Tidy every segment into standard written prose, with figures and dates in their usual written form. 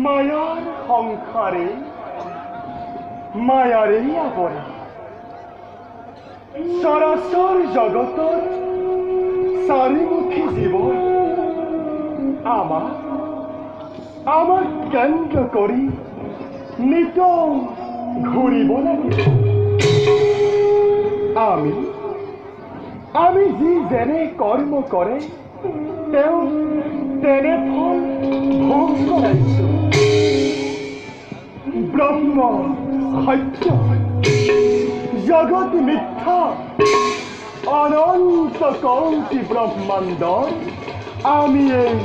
মায়ার সংসারে মায়ারে আবরা সরাসর জগতর চারিমুখী জীবন আমার কেন্দ্র করি নিত ঘুরিব লাগিব। আমি যি যেনে কর্ম করে তেও তেনে ফল ভোগ কৰাইছো। ব্রহ্ম সত্য, জগৎ মিথ্যা, অনন্ত কৌটি ব্রহ্মাণ্ডর আমি এই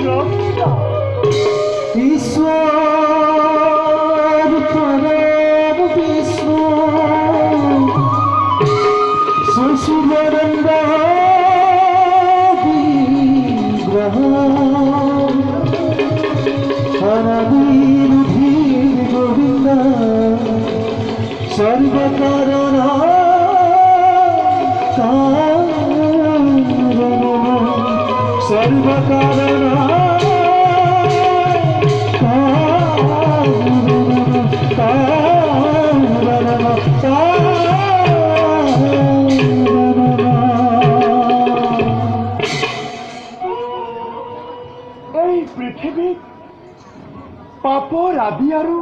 দ্রষ্টা। ঈশ্বর পরম বিষ্ণু সুশীলানন্দ বিগ্রহ অনাদির ধীর গোবিন্দ সর্বকারণ সর্বকারণ এই পৃথিবীত পাপৰ আদি আৰু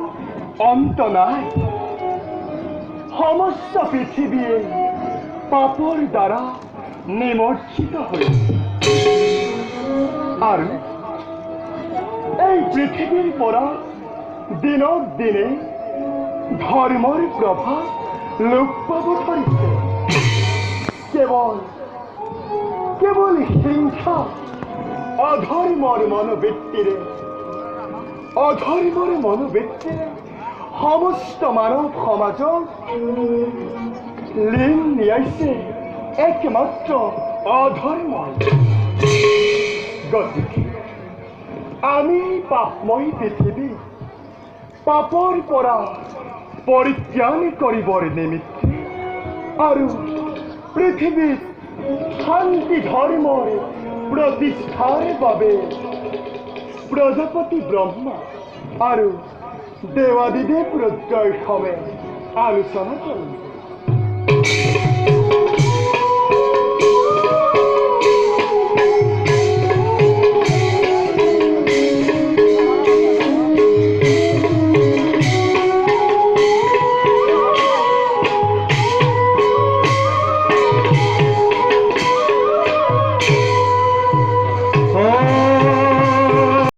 অন্ত নাই। সমস্ত পৃথিৱীয়ে পাপৰ দ্বাৰা নিমজ্জিত হৈছে আৰু এই পৃথিৱীৰ পৰা দিনক দিনে ধৰ্মৰ প্ৰভাৱ লোপ পাব ধৰিছে। কেৱল হিংসা অধৰ্মৰ মনোবৃত্তিৰে সমস্ত মানৱ সমাজক লীন নিয়াইছে একমাত্ৰ অধৰ্মই। গতিকে আমি পাপময় পৃথিৱী পাপৰ পৰা পৰিত্ৰাণ কৰিবৰ নিমিত্তে আৰু পৃথিৱীত শান্তি ধৰ্মৰ প্ৰতিষ্ঠাৰ বাবে প্ৰজাপতি ব্ৰহ্মা আৰু দেৱাদিদেৱ ৰুদ্ৰৰ সমেত আলোচনা কৰিম।